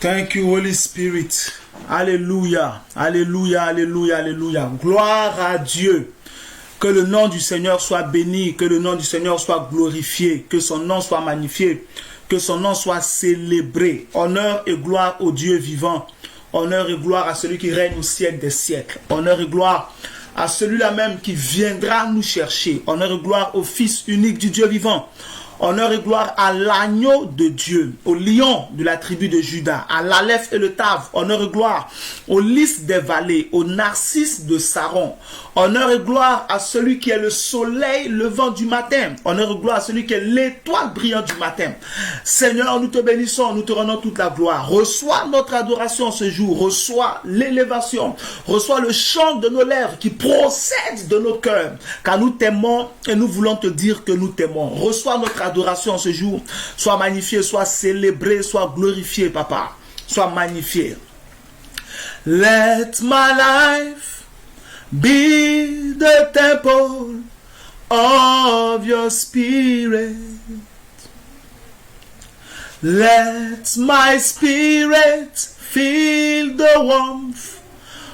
Thank you, Holy Spirit. Alléluia, alléluia, alléluia, alléluia. Gloire à Dieu. Que le nom du Seigneur soit béni, que le nom du Seigneur soit glorifié, que son nom soit magnifié, que son nom soit célébré. Honneur et gloire au Dieu vivant. Honneur et gloire à celui qui règne au siècle des siècles. Honneur et gloire à celui-là même qui viendra nous chercher. Honneur et gloire au Fils unique du Dieu vivant. Honneur et gloire à l'agneau de Dieu, au lion de la tribu de Juda, à l'Aleph et le Tav. Honneur et gloire au lys des vallées, au narcisse de Saron. Honneur et gloire à celui qui est le soleil levant du matin. Honneur et gloire à celui qui est l'étoile brillante du matin. Seigneur, nous te bénissons, nous te rendons toute la gloire. Reçois notre adoration ce jour, reçois l'élévation, reçois le chant de nos lèvres qui procède de nos cœurs, car nous t'aimons et nous voulons te dire que nous t'aimons. Reçois notre adoration ce jour, sois magnifié, sois célébré, sois glorifié, papa, sois magnifié. Let my life be the temple of your spirit. Let my spirit feel the warmth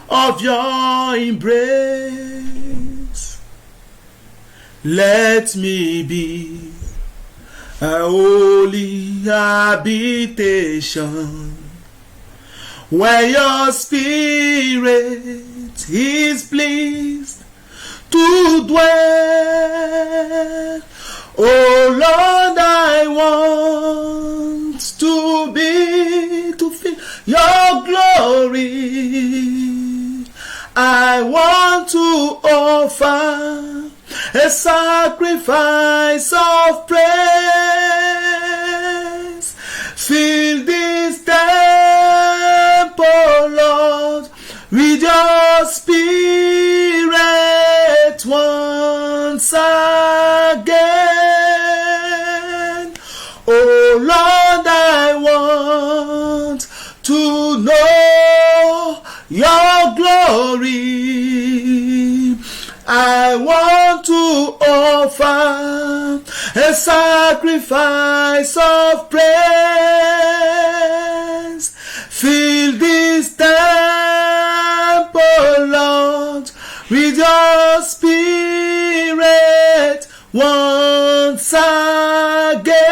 of your embrace. Let me be a holy habitation where your spirit is pleased to dwell. Oh Lord, I want to feel your glory. I want to offer a sacrifice of praise. Fill this temple, Lord, with your spirit once again. Oh Lord, I want to know your glory. I want to offer a sacrifice of praise. Fill this temple, Lord, with your spirit once again.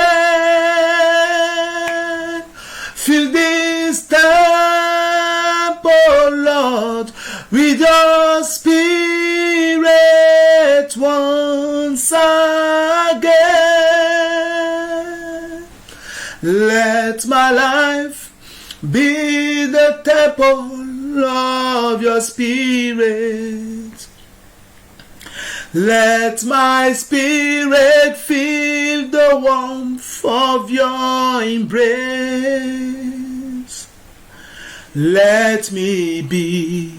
Fill this temple, Lord, with your spirit once again. Let my life be the temple of your spirit. Let my spirit feel the warmth of your embrace. Let me be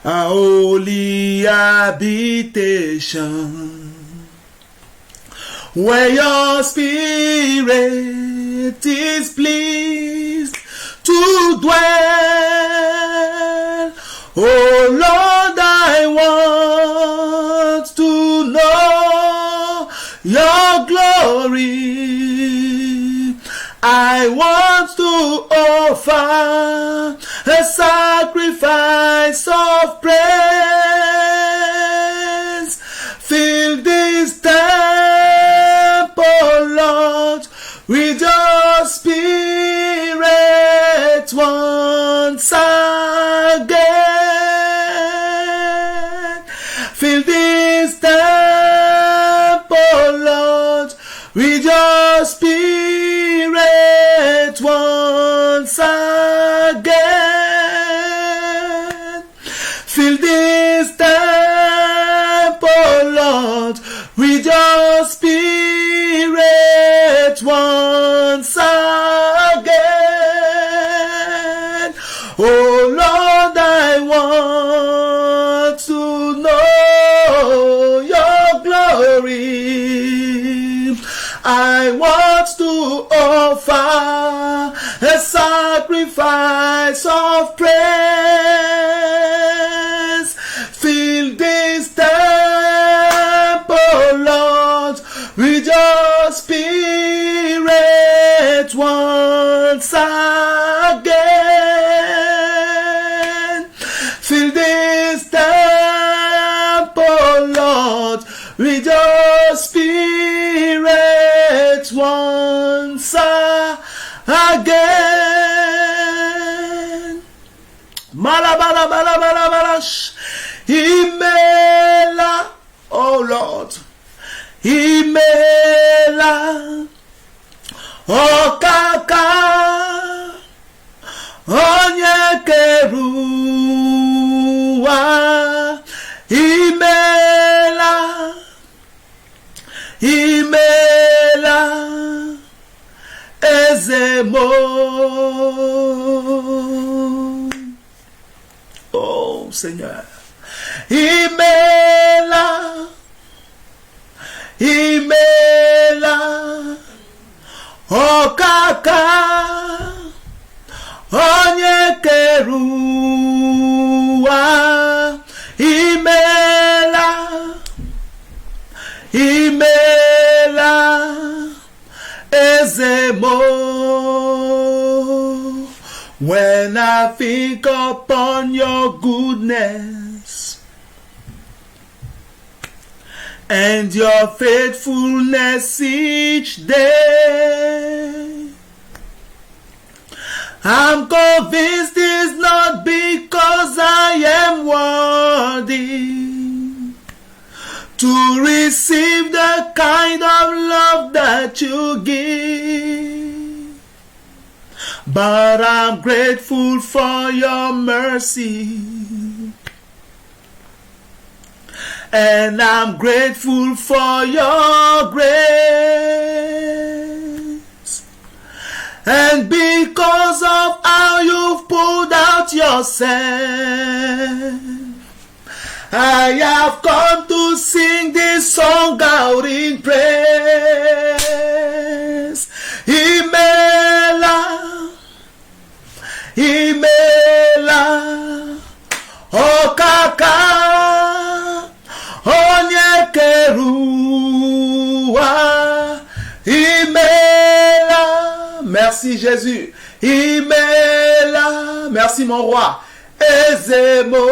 a holy habitation where your spirit is pleased to dwell. Oh Lord, I want to know your glory. I want to offer a sacrifice of praise. Fill this temple, Lord, with your spirit once again. Fill this temple, Lord, with your spirit once again. Fill this temple, Lord, with your spirit once again. Oh Lord, I want to know your glory. I want to offer a sacrifice of praise. Fill this temple, Lord, with your spirit once again. once again. Malabalabalabalabalash. Imela, oh Lord. Imela, oh kaka, onye keruwa. Imela, imela, ezemo. Oh Seigneur, imela, imela, oh kaka, onye keruwa. Imela, imela, ezemo. When I think upon your goodness and your faithfulness each day, I'm convinced it's not because I am worthy to receive the kind of love that you give, but I'm grateful for your mercy, and I'm grateful for your grace. And because of how you've pulled out yourself, I have come to sing this song out in praise. Imela, imela, oh kaka, onye keruwa. Imela, merci Jésus. Imela, merci mon roi. Ezemo.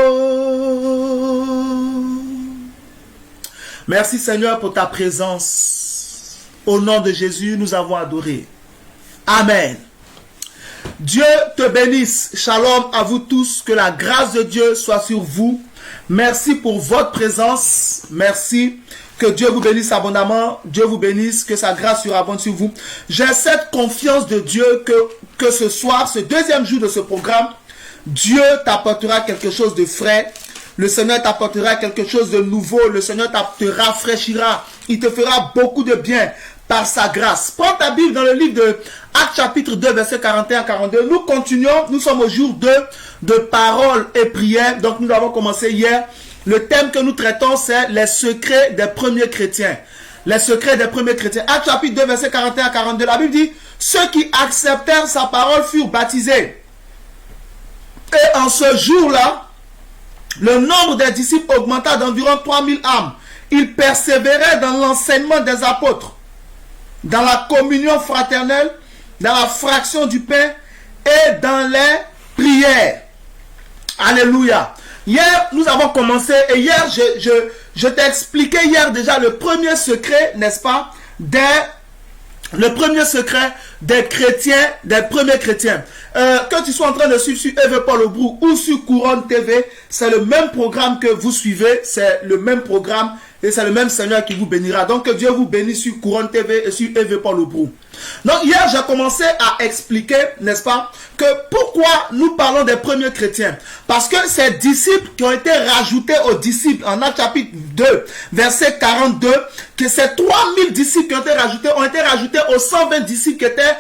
Merci Seigneur pour ta présence. Au nom de Jésus, nous avons adoré. Amen. Dieu te bénisse. Shalom à vous tous. Que la grâce de Dieu soit sur vous. Merci pour votre présence. Merci. Que Dieu vous bénisse abondamment. Dieu vous bénisse. Que sa grâce surabonde sur vous. J'ai cette confiance de Dieu que ce soir, ce deuxième jour de ce programme, Dieu t'apportera quelque chose de frais. Le Seigneur t'apportera quelque chose de nouveau. Le Seigneur te rafraîchira. Il te fera beaucoup de bien par sa grâce. Prends ta Bible dans le livre de Actes chapitre 2, verset 41-42. Nous continuons. Nous sommes au jour 2 de paroles et prières. Donc nous avons commencé hier. Le thème que nous traitons, c'est les secrets des premiers chrétiens. Les secrets des premiers chrétiens. Actes chapitre 2, verset 41-42. La Bible dit, ceux qui acceptèrent sa parole furent baptisés. Et en ce jour-là, le nombre des disciples augmenta d'environ 3000 âmes. Ils persévéraient dans l'enseignement des apôtres, dans la communion fraternelle, dans la fraction du pain et dans les prières. Alléluia. Hier, nous avons commencé et hier, je t'ai expliqué hier déjà le premier secret, n'est-ce pas, le premier secret des chrétiens, des premiers chrétiens. Que tu sois en train de suivre sur Eve Paul Aubrou ou sur Couronne TV, c'est le même programme que vous suivez, c'est le même programme et c'est le même Seigneur qui vous bénira. Donc que Dieu vous bénisse sur Couronne TV et sur Eve Paul Aubrou. Donc hier j'ai commencé à expliquer, n'est-ce pas, que pourquoi nous parlons des premiers chrétiens. Parce que ces disciples qui ont été rajoutés aux disciples en Actes chapitre 2, verset 42, que ces 3000 disciples qui ont été rajoutés aux 120 disciples qui étaient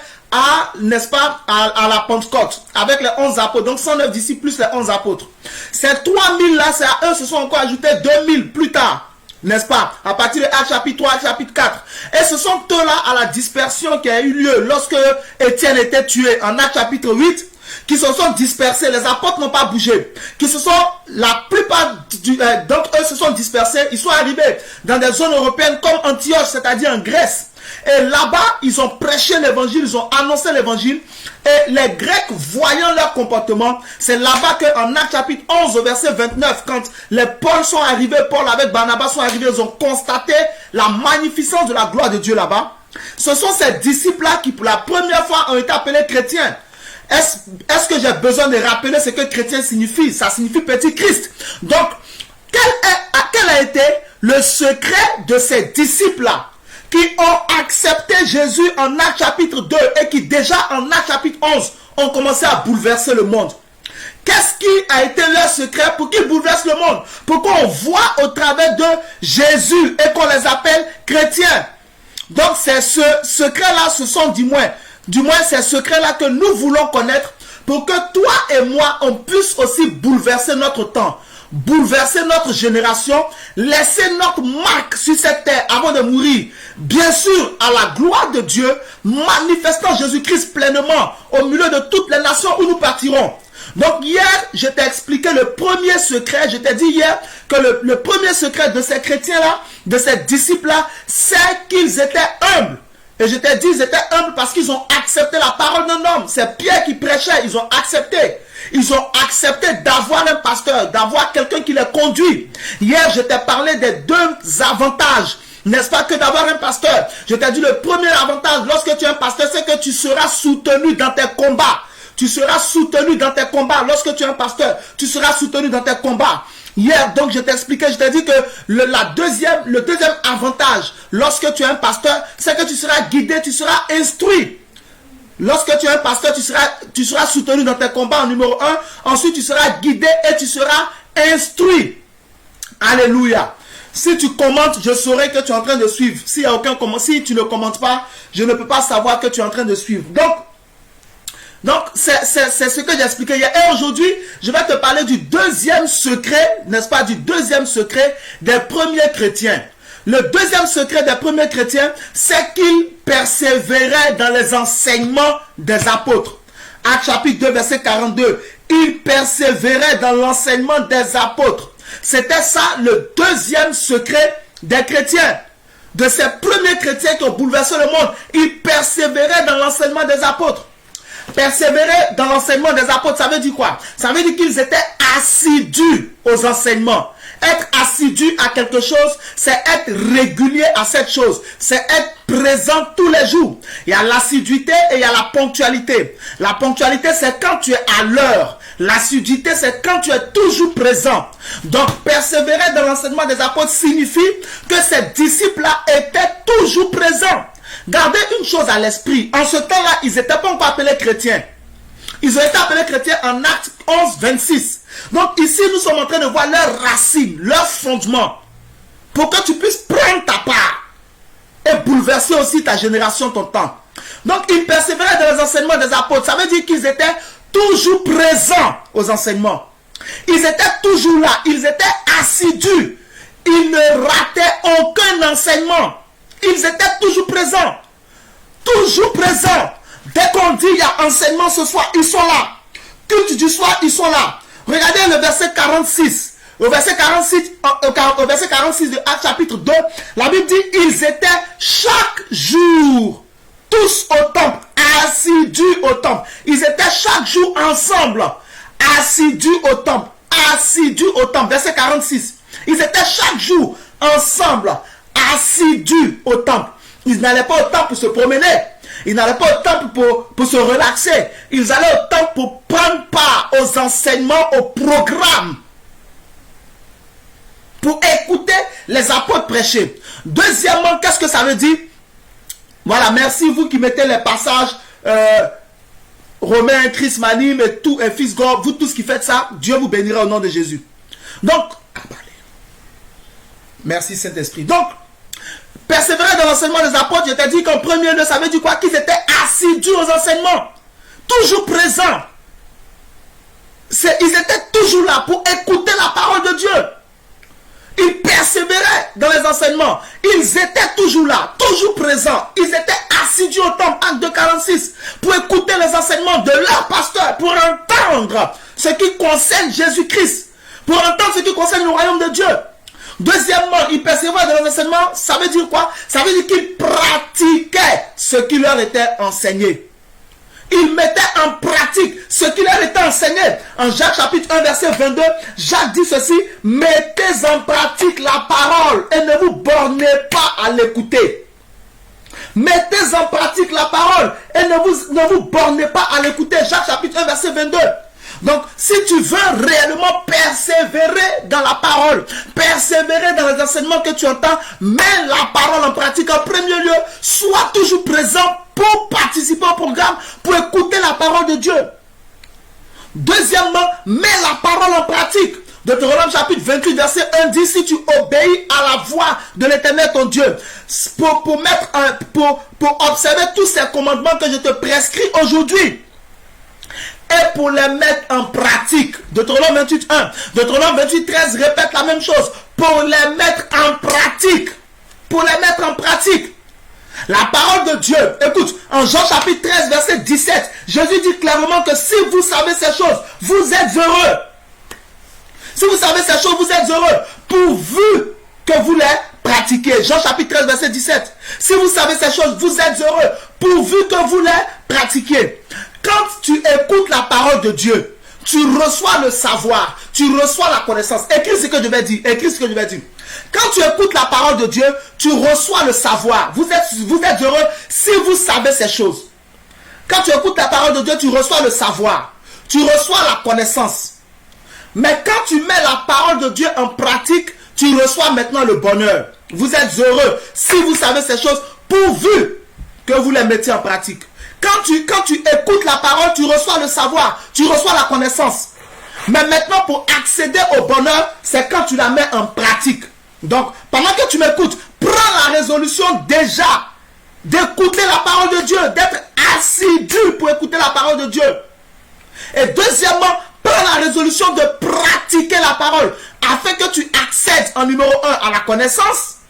n'est-ce pas, à la Pentecôte, avec les 11 apôtres, donc 109 disciples plus les 11 apôtres. Ces 3000 là, c'est à eux se sont encore ajoutés 2000 plus tard, n'est-ce pas, à partir de Actes chapitre 3, Actes chapitre 4. Et ce sont eux là, à la dispersion qui a eu lieu lorsque Étienne était tué, en Actes chapitre 8, qui se sont dispersés, les apôtres n'ont pas bougé, qui se sont, la plupart d'entre eux se sont dispersés, ils sont arrivés dans des zones européennes comme Antioche, c'est-à-dire en Grèce. Et là-bas, ils ont prêché l'évangile, ils ont annoncé l'évangile. Et les Grecs, voyant leur comportement, c'est là-bas qu'en Actes chapitre 11, au verset 29, quand les Paul sont arrivés, Paul avec Barnabas sont arrivés, ils ont constaté la magnificence de la gloire de Dieu là-bas. Ce sont ces disciples-là qui pour la première fois ont été appelés chrétiens. Est-ce que j'ai besoin de rappeler ce que chrétien signifie? Ça signifie petit Christ. Donc, quel a été le secret de ces disciples-là qui ont accepté Jésus en Actes chapitre 2 et qui déjà en Actes chapitre 11 ont commencé à bouleverser le monde? Qu'est-ce qui a été leur secret pour qu'ils bouleversent le monde? Pour qu'on voit au travers de Jésus et qu'on les appelle chrétiens. Donc c'est ce secret-là, ce sont du moins ces secrets-là que nous voulons connaître pour que toi et moi, on puisse aussi bouleverser notre temps, bouleverser notre génération, laisser notre marque sur cette terre avant de mourir. Bien sûr, à la gloire de Dieu, manifestant Jésus-Christ pleinement au milieu de toutes les nations où nous partirons. Donc hier, je t'ai expliqué le premier secret. Je t'ai dit hier que le premier secret de ces chrétiens-là, de ces disciples-là, c'est qu'ils étaient humbles. Et je t'ai dit, ils étaient humbles parce qu'ils ont accepté la parole d'un homme. C'est Pierre qui prêchait, ils ont accepté. Ils ont accepté d'avoir un pasteur, d'avoir quelqu'un qui les conduit. Hier, je t'ai parlé des deux avantages. N'est-ce pas que d'avoir un pasteur? Je t'ai dit le premier avantage lorsque tu es un pasteur, c'est que tu seras soutenu dans tes combats. Tu seras soutenu dans tes combats. Lorsque tu es un pasteur, tu seras soutenu dans tes combats. Hier, donc, je t'ai expliqué, je t'ai dit que le deuxième avantage, lorsque tu es un pasteur, c'est que tu seras guidé, tu seras instruit. Lorsque tu es un pasteur, tu seras soutenu dans tes combats en numéro 1. Ensuite, tu seras guidé et tu seras instruit. Alléluia. Si tu commentes, je saurai que tu es en train de suivre. S'il y a aucun commentaire, si tu ne commentes pas, je ne peux pas savoir que tu es en train de suivre. Donc, c'est ce que j'ai expliqué hier. Et aujourd'hui, je vais te parler du deuxième secret, n'est-ce pas, du deuxième secret des premiers chrétiens. Le deuxième secret des premiers chrétiens, c'est qu'ils persévéraient dans les enseignements des apôtres. Actes chapitre 2, verset 42. Ils persévéraient dans l'enseignement des apôtres. C'était ça le deuxième secret des chrétiens. De ces premiers chrétiens qui ont bouleversé le monde. Ils persévéraient dans l'enseignement des apôtres. Persévérer dans l'enseignement des apôtres, ça veut dire quoi? Ça veut dire qu'ils étaient assidus aux enseignements. Être assidu à quelque chose, c'est être régulier à cette chose. C'est être présent tous les jours. Il y a l'assiduité et il y a la ponctualité. La ponctualité, c'est quand tu es à l'heure. L'assiduité, c'est quand tu es toujours présent. Donc, persévérer dans l'enseignement des apôtres signifie que ces disciples-là étaient toujours présents. Gardez une chose à l'esprit. En ce temps-là, ils n'étaient pas encore appelés chrétiens. Ils ont été appelés chrétiens en Actes 11, 26. Donc ici, nous sommes en train de voir leurs racines, leurs fondements. Pour que tu puisses prendre ta part. Et bouleverser aussi ta génération, ton temps. Donc ils persévéraient dans les enseignements des apôtres. Ça veut dire qu'ils étaient toujours présents aux enseignements. Ils étaient toujours là. Ils étaient assidus. Ils ne rataient aucun enseignement. Ils étaient toujours présents. Toujours présents. Dès qu'on dit il y a enseignement ce soir, ils sont là. Culte du soir, ils sont là. Regardez le verset 46. Au verset 46 de Actes chapitre 2, la Bible dit ils étaient chaque jour tous au temple, assidus au temple. Ils étaient chaque jour ensemble, assidus au temple, assidus au temple. Verset 46. Ils étaient chaque jour ensemble, assidus au temple. Ils n'allaient pas au temple pour se promener. Ils n'allaient pas au temple pour se relaxer. Ils allaient au temple pour prendre part aux enseignements, au programme. Pour écouter les apôtres prêcher. Deuxièmement, qu'est-ce que ça veut dire? Voilà, merci vous qui mettez les passages Romain, Chris Manim et tout, et Fils God, vous tous qui faites ça, Dieu vous bénira au nom de Jésus. Donc, merci Saint-Esprit. Donc, persévérer dans l'enseignement des apôtres, je t'ai dit qu'en premier lieu, ça veut dire quoi? Qu'ils étaient assidus aux enseignements. Toujours présents. Ils étaient toujours là pour écouter la parole de Dieu. Ils persévéraient dans les enseignements. Ils étaient toujours là, toujours présents. Ils étaient assidus au temple, Acte 2:46, pour écouter les enseignements de leur pasteur, pour entendre ce qui concerne Jésus-Christ, pour entendre ce qui concerne le royaume de Dieu. Deuxièmement, ils persévéraient dans les enseignements. Ça veut dire quoi? Ça veut dire qu'ils pratiquaient ce qui leur était enseigné. Ils mettaient en pratique ce qui leur était enseigné. En Jacques chapitre 1 verset 22, Jacques dit ceci: mettez en pratique la parole et ne vous bornez pas à l'écouter. Mettez en pratique la parole et ne vous bornez pas à l'écouter. Jacques chapitre 1 verset 22. Donc, si tu veux réellement persévérer dans la parole, persévérer dans les enseignements que tu entends, mets la parole en pratique. En premier lieu, sois toujours présent pour participer au programme, pour écouter la parole de Dieu. Deuxièmement, mets la parole en pratique. Deutéronome chapitre 28 verset 1 dit: si tu obéis à la voix de l'Éternel ton Dieu, pour observer tous ces commandements que je te prescris aujourd'hui, et pour les mettre en pratique. Deutéronome 28 1. Deutéronome 28 13 répète la même chose. Pour les mettre en pratique. Pour les mettre en pratique. La parole de Dieu. Écoute, en Jean chapitre 13 verset 17, Jésus dit clairement que si vous savez ces choses, vous êtes heureux. Si vous savez ces choses, vous êtes heureux. Pourvu que vous les pratiquez. Jean chapitre 13 verset 17. Si vous savez ces choses, vous êtes heureux. Pourvu que vous les pratiquez. Quand tu écoutes la parole de Dieu, tu reçois le savoir, tu reçois la connaissance. Écris ce que je vais dire. Écris ce que je vais dire. Quand tu écoutes la parole de Dieu, tu reçois le savoir. Vous êtes heureux si vous savez ces choses. Quand tu écoutes la parole de Dieu, tu reçois le savoir. Tu reçois la connaissance. Mais quand tu mets la parole de Dieu en pratique, tu reçois maintenant le bonheur. Vous êtes heureux si vous savez ces choses, pourvu que vous les mettiez en pratique. Quand tu écoutes la parole, tu reçois le savoir, tu reçois la connaissance. Mais maintenant, pour accéder au bonheur, c'est quand tu la mets en pratique. Donc, pendant que tu m'écoutes, prends la résolution déjà d'écouter la parole de Dieu, d'être assidu pour écouter la parole de Dieu. Et deuxièmement, prends la résolution de pratiquer la parole, afin que tu accèdes en numéro 1 à la connaissance,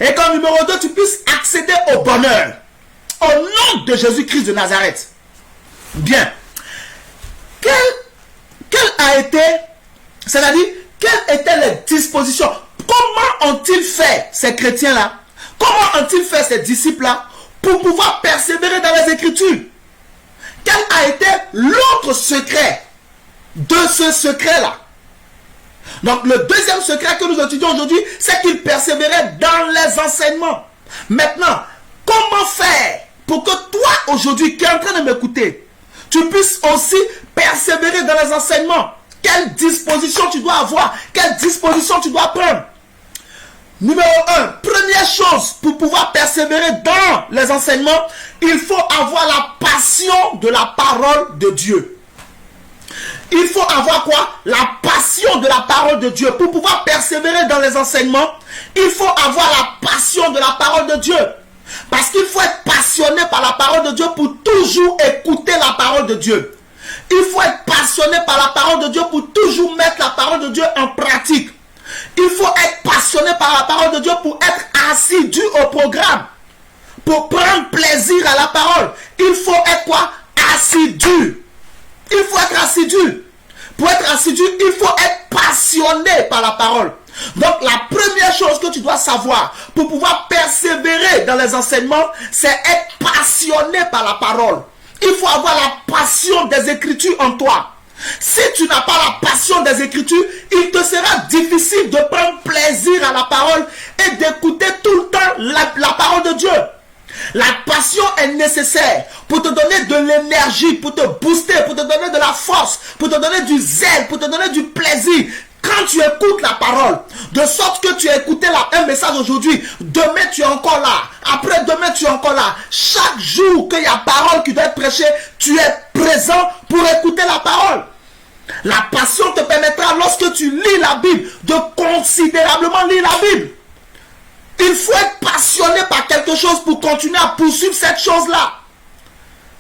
et qu'en numéro 2, tu puisses accéder au bonheur. Au nom de Jésus-Christ de Nazareth. Bien. Quelle a été, c'est-à-dire, quelles étaient les dispositions? Comment ont-ils fait ces chrétiens-là? Comment ont-ils fait ces disciples-là pour pouvoir persévérer dans les Écritures? Quel a été l'autre secret de ce secret-là? Donc, le deuxième secret que nous étudions aujourd'hui, c'est qu'ils persévéraient dans les enseignements. Maintenant, comment faire pour que toi, aujourd'hui, qui es en train de m'écouter, tu puisses aussi persévérer dans les enseignements? Quelle disposition tu dois avoir? Quelle disposition tu dois prendre? Numéro 1, première chose, pour pouvoir persévérer dans les enseignements, il faut avoir la passion de la parole de Dieu. Il faut avoir quoi? La passion de la parole de Dieu. Pour pouvoir persévérer dans les enseignements, il faut avoir la passion de la parole de Dieu. Parce qu'il faut être passionné par la parole de Dieu pour toujours écouter la parole de Dieu. Il faut être passionné par la parole de Dieu pour toujours mettre la parole de Dieu en pratique. Il faut être passionné par la parole de Dieu pour être assidu au programme. Pour prendre plaisir à la parole. Il faut être quoi? Assidu. Il faut être assidu. Pour être assidu, il faut être passionné par la parole. Donc la première chose que tu dois savoir pour pouvoir persévérer dans les enseignements, c'est être passionné par la parole. Il faut avoir la passion des Écritures en toi. Si tu n'as pas la passion des Écritures, il te sera difficile de prendre plaisir à la parole et d'écouter tout le temps la parole de Dieu. La passion est nécessaire pour te donner de l'énergie, pour te booster, pour te donner de la force, pour te donner du zèle, pour te donner du plaisir. Quand tu écoutes la parole, de sorte que tu as écouté un message aujourd'hui, demain tu es encore là, après demain tu es encore là. Chaque jour qu'il y a parole qui doit être prêchée, tu es présent pour écouter la parole. La passion te permettra, lorsque tu lis la Bible, de considérablement lire la Bible. Il faut être passionné par quelque chose pour continuer à poursuivre cette chose-là.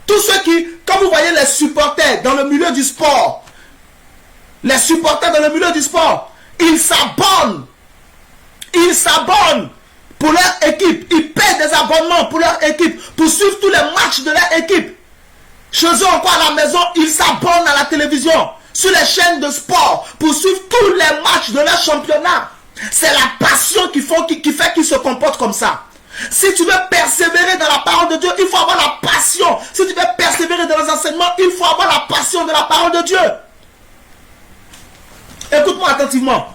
Tous ceux qui, quand vous voyez les supporters dans le milieu du sport, les supporters dans le milieu du sport, ils s'abonnent pour leur équipe. Ils paient des abonnements pour leur équipe, pour suivre tous les matchs de leur équipe. Chez eux encore à la maison, ils s'abonnent à la télévision, sur les chaînes de sport, pour suivre tous les matchs de leur championnat. C'est la passion qui fait qu'ils se comportent comme ça. Si tu veux persévérer dans la parole de Dieu, il faut avoir la passion. Si tu veux persévérer dans les enseignements, il faut avoir la passion de la parole de Dieu. Écoute-moi attentivement.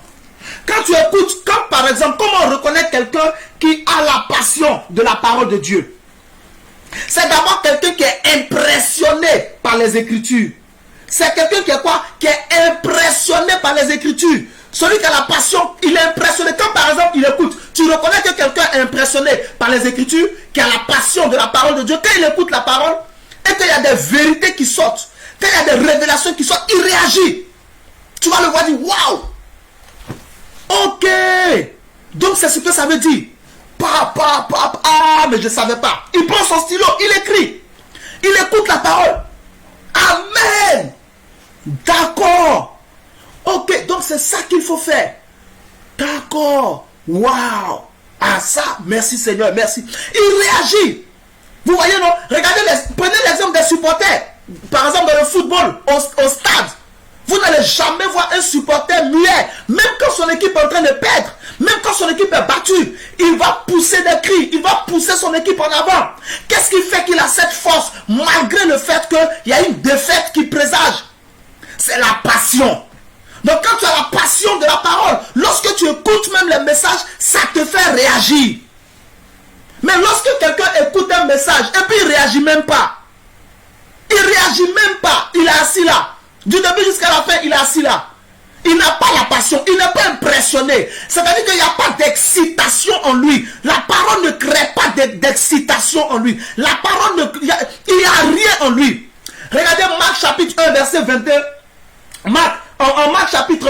Quand tu écoutes, comme par exemple, comment on reconnaît quelqu'un qui a la passion de la parole de Dieu, c'est d'abord quelqu'un qui est impressionné par les Écritures. C'est quelqu'un qui est quoi? Qui est impressionné par les Écritures. Celui qui a la passion, il est impressionné. Quand par exemple il écoute, tu reconnais que quelqu'un est impressionné par les Écritures, qui a la passion de la parole de Dieu. Quand il écoute la parole, et qu'il y a des vérités qui sortent, quand il y a des révélations qui sortent, il réagit. Tu vas le voir dire, waouh! Ok! Donc c'est ce que ça veut dire. Ah, mais je ne savais pas. Il prend son stylo, il écrit. Il écoute la parole. Amen! D'accord. Ok, donc c'est ça qu'il faut faire. D'accord. Waouh. Ah ça, merci Seigneur, merci. Il réagit. Vous voyez, non? Regardez, prenez l'exemple des supporters. Par exemple, dans le football, au stade. Vous n'allez jamais voir un supporter muet. Même quand son équipe est en train de perdre, même quand son équipe est battue, il va pousser des cris, il va pousser son équipe en avant. Qu'est-ce qui fait qu'il a cette force, malgré le fait qu'il y a une défaite qui présage? C'est la passion. Donc quand tu as la passion de la parole, lorsque tu écoutes même les messages, ça te fait réagir. Mais lorsque quelqu'un écoute un message et puis il ne réagit même pas, il ne réagit même pas, il est assis là. Du début jusqu'à la fin, il est assis là. Il n'a pas la passion, il n'est pas impressionné. C'est-à-dire qu'il n'y a pas d'excitation en lui. La parole ne crée pas d'excitation en lui. La parole, il n'y a rien en lui. Regardez Marc chapitre 1, verset 21. En Marc chapitre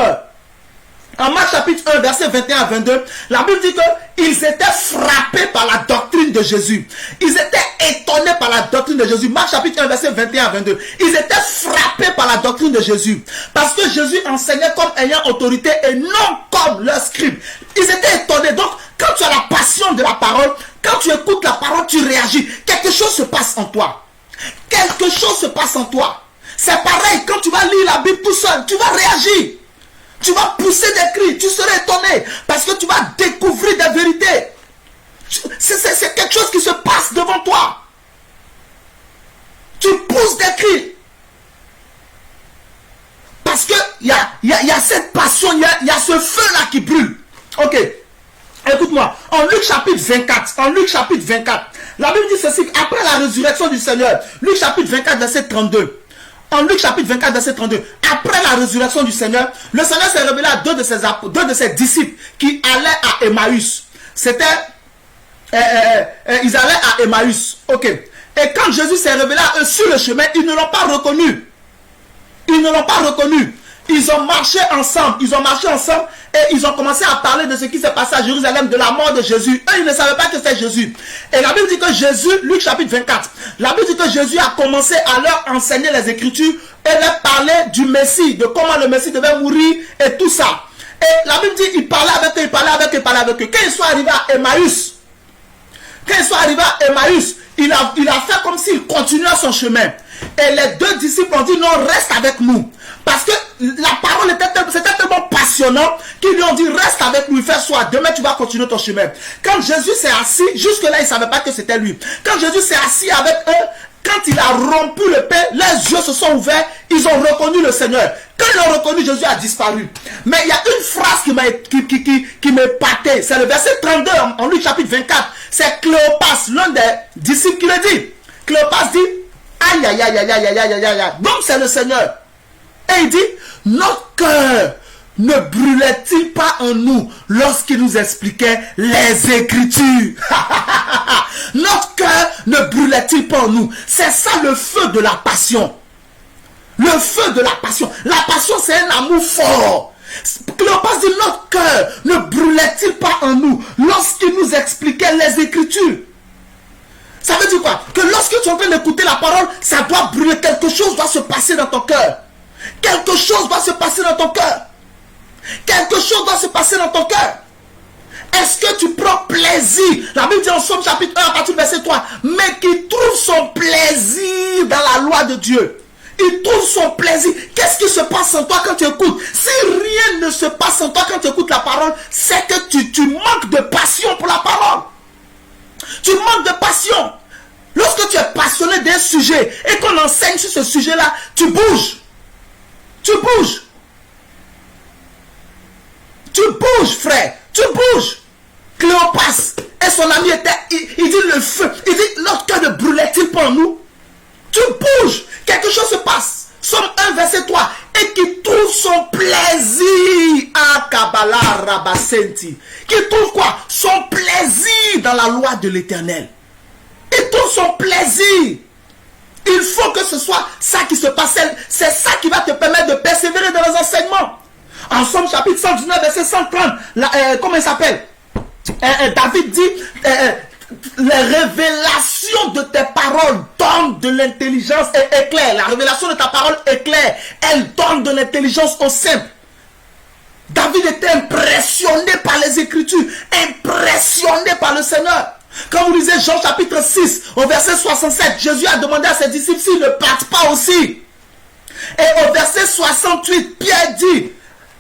1, verset 21 à 22, la Bible dit qu'ils étaient frappés par la doctrine de Jésus. Ils étaient étonnés par la doctrine de Jésus. Marc chapitre 1, verset 21 à 22. Ils étaient frappés par la doctrine de Jésus. Parce que Jésus enseignait comme ayant autorité et non comme leurs scribes. Ils étaient étonnés. Donc, quand tu as la passion de la parole, quand tu écoutes la parole, tu réagis. Quelque chose se passe en toi. Quelque chose se passe en toi. C'est pareil, quand tu vas lire la Bible tout seul, tu vas réagir. Tu vas pousser des cris, tu seras étonné parce que tu vas découvrir des vérités. C'est quelque chose qui se passe devant toi. Tu pousses des cris. Parce qu'il y a cette passion, il y a ce feu-là qui brûle. Ok, écoute-moi. En Luc chapitre 24, la Bible dit ceci, après la résurrection du Seigneur. Luc chapitre 24, verset 32. En Luc chapitre 24, verset 32, après la résurrection du Seigneur, le Seigneur s'est révélé à deux de ses disciples qui allaient à Emmaüs. Ils allaient à Emmaüs. Ok. Et quand Jésus s'est révélé à eux sur le chemin, ils ne l'ont pas reconnu. Ils ont marché ensemble. Et ils ont commencé à parler de ce qui s'est passé à Jérusalem, de la mort de Jésus. Eux, ils ne savaient pas que c'est Jésus. Et la Bible dit que Jésus, Luc chapitre 24, la Bible dit que Jésus a commencé à leur enseigner les Écritures et leur parler du Messie, de comment le Messie devait mourir et tout ça. Et la Bible dit, il parlait avec eux. Quand ils sont arrivés à Emmaüs, il a fait comme s'il continuait son chemin. Et les deux disciples ont dit, non, reste avec nous. Parce que la parole c'était tellement passionnant qu'ils lui ont dit, reste avec nous, fais soin, demain tu vas continuer ton chemin. Quand Jésus s'est assis, jusque-là, ils ne savaient pas que c'était lui. Quand Jésus s'est assis avec eux, quand il a rompu le pain, les yeux se sont ouverts, ils ont reconnu le Seigneur. Quand ils l'ont reconnu, Jésus a disparu. Mais il y a une phrase qui m'épatait. C'est le verset 32 en Luc chapitre 24. C'est Cléopas, l'un des disciples qui le dit. Cléopas dit, aïe, aïe, aïe, aïe, aïe, aïe, aïe, aïe, aïe. Donc c'est le Seigneur. Et il dit, notre cœur ne brûlait-il pas en nous lorsqu'il nous expliquait les Écritures? Notre cœur ne brûlait-il pas en nous? C'est ça le feu de la passion. Le feu de la passion. La passion, c'est un amour fort. Cléopas dit, notre cœur ne brûlait-il pas en nous lorsqu'il nous expliquait les Écritures? Ça veut dire quoi? Que lorsque tu es en train d'écouter la parole, ça doit brûler. Quelque chose doit se passer dans ton cœur. Quelque chose doit se passer dans ton cœur. Quelque chose doit se passer dans ton cœur. Est-ce que tu prends plaisir? La Bible dit en Somme chapitre 1 à partir du verset 3. Mais qui trouve son plaisir dans la loi de Dieu. Il trouve son plaisir. Qu'est-ce qui se passe en toi quand tu écoutes? Si rien ne se passe en toi quand tu écoutes la parole, c'est que tu manques de passion pour la parole. Tu manques de passion. Lorsque tu es passionné d'un sujet et qu'on enseigne sur ce sujet-là, tu bouges. Tu bouges. Tu bouges, frère. Tu bouges. Cléopas Et son ami était, il dit le feu. Il dit, notre cœur ne brûlait-il pas en nous? Tu bouges, quelque chose se passe. Somme 1, verset 3. Et qui trouve son plaisir à Kabbalah Rabasenti. Qui trouve quoi? Son plaisir dans la loi de l'Éternel. Il trouve son plaisir. Il faut que ce soit ça qui se passe. C'est ça qui va te permettre de persévérer dans les enseignements. En Somme chapitre 119, verset 130, comment il s'appelle? David dit, les révélations de tes paroles donnent de l'intelligence et éclairent. La révélation de ta parole éclaire. Elle donne de l'intelligence au simple. David était impressionné par les Écritures, impressionné par le Seigneur. Quand vous lisez Jean chapitre 6, au verset 67, Jésus a demandé à ses disciples s'ils ne partent pas aussi. Et au verset 68, Pierre dit,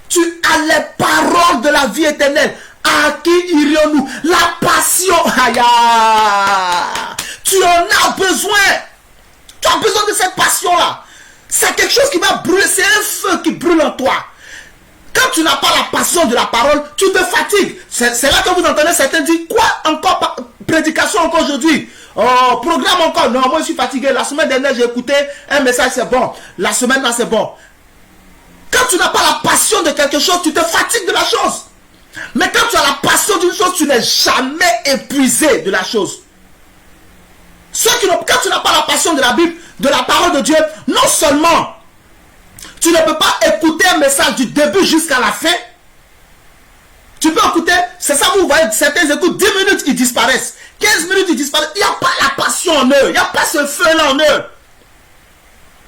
tu as les paroles de la vie éternelle. À qui irions-nous? La passion. Aïe, tu en as besoin. Tu as besoin de cette passion-là. C'est quelque chose qui va brûler. C'est un feu qui brûle en toi. Quand tu n'as pas la passion de la parole, tu te fatigues. C'est là que vous entendez certains dire, quoi encore, prédication encore aujourd'hui? Oh, programme encore. Non, moi je suis fatigué. La semaine dernière, j'ai écouté un message, c'est bon. La semaine là, c'est bon. Quand tu n'as pas la passion de quelque chose, tu te fatigues de la chose. Mais quand tu as la passion d'une chose, tu n'es jamais épuisé de la chose. Quand tu n'as pas la passion de la Bible, de la parole de Dieu, non seulement tu ne peux pas écouter un message du début jusqu'à la fin. Tu peux écouter, c'est ça vous voyez, certains écoutent 10 minutes, ils disparaissent. 15 minutes, ils disparaissent. Il n'y a pas la passion en eux. Il n'y a pas ce feu-là en eux.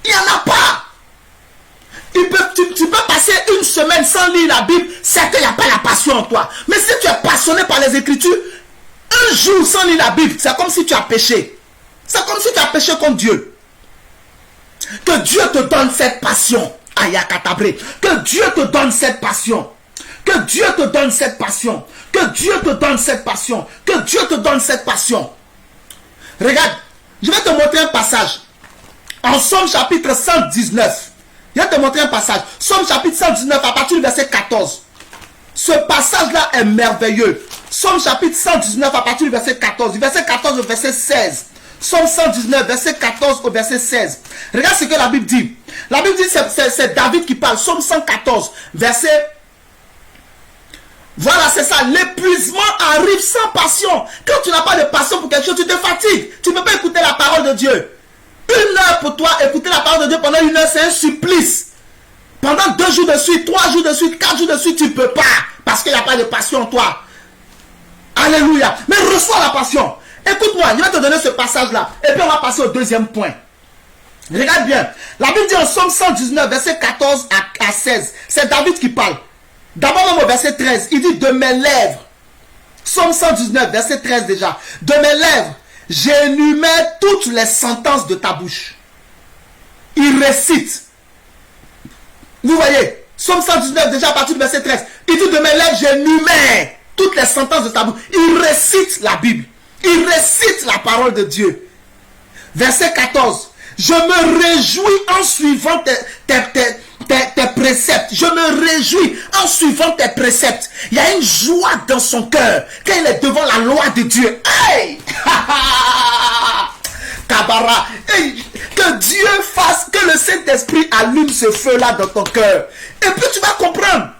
Il n'y en a pas. Tu peux passer une semaine sans lire la Bible, c'est qu'il n'y a pas la passion en toi. Mais si tu es passionné par les Écritures, un jour sans lire la Bible, c'est comme si tu as péché. C'est comme si tu as péché contre Dieu. Que Dieu te donne cette passion. Ayakatabré. Que Dieu te donne cette passion. Que Dieu te donne cette passion. Que Dieu te donne cette passion. Que Dieu te donne cette passion. Regarde, je vais te montrer un passage. En Somme chapitre 119. Je vais te montrer un passage. Somme chapitre 119 à partir du verset 14. Ce passage-là est merveilleux. Somme chapitre 119 à partir du verset 14. Du verset 14 au verset 16. Somme 119, verset 14 au verset 16. Regarde ce que la Bible dit. La Bible dit, c'est David qui parle. Somme 114, verset... Voilà, c'est ça. L'épuisement arrive sans passion. Quand tu n'as pas de passion pour quelque chose, tu te fatigues. Tu ne peux pas écouter la parole de Dieu. 1 heure pour toi, écouter la parole de Dieu pendant 1 heure, c'est un supplice. Pendant 2 jours de suite, 3 jours de suite, 4 jours de suite, tu ne peux pas. Parce qu'il n'y a pas de passion en toi. Alléluia. Mais reçois la passion. Écoute-moi, je vais te donner ce passage-là. Et puis on va passer au deuxième point. Regarde bien. La Bible dit en Somme 119, verset 14 à 16. C'est David qui parle. D'abord même au verset 13. Il dit de mes lèvres. Somme 119, verset 13 déjà. De mes lèvres, j'énumère toutes les sentences de ta bouche. Il récite. Vous voyez, Somme 119 déjà à partir du verset 13. Il dit de mes lèvres, j'énumère toutes les sentences de ta bouche. Il récite la Bible. Il récite la parole de Dieu. Verset 14. Je me réjouis en suivant tes préceptes. Je me réjouis en suivant tes préceptes. Il y a une joie dans son cœur quand il est devant la loi de Dieu. Hey! Kabara. Hey! Que Dieu fasse, que le Saint-Esprit allume ce feu-là dans ton cœur. Et puis tu vas comprendre.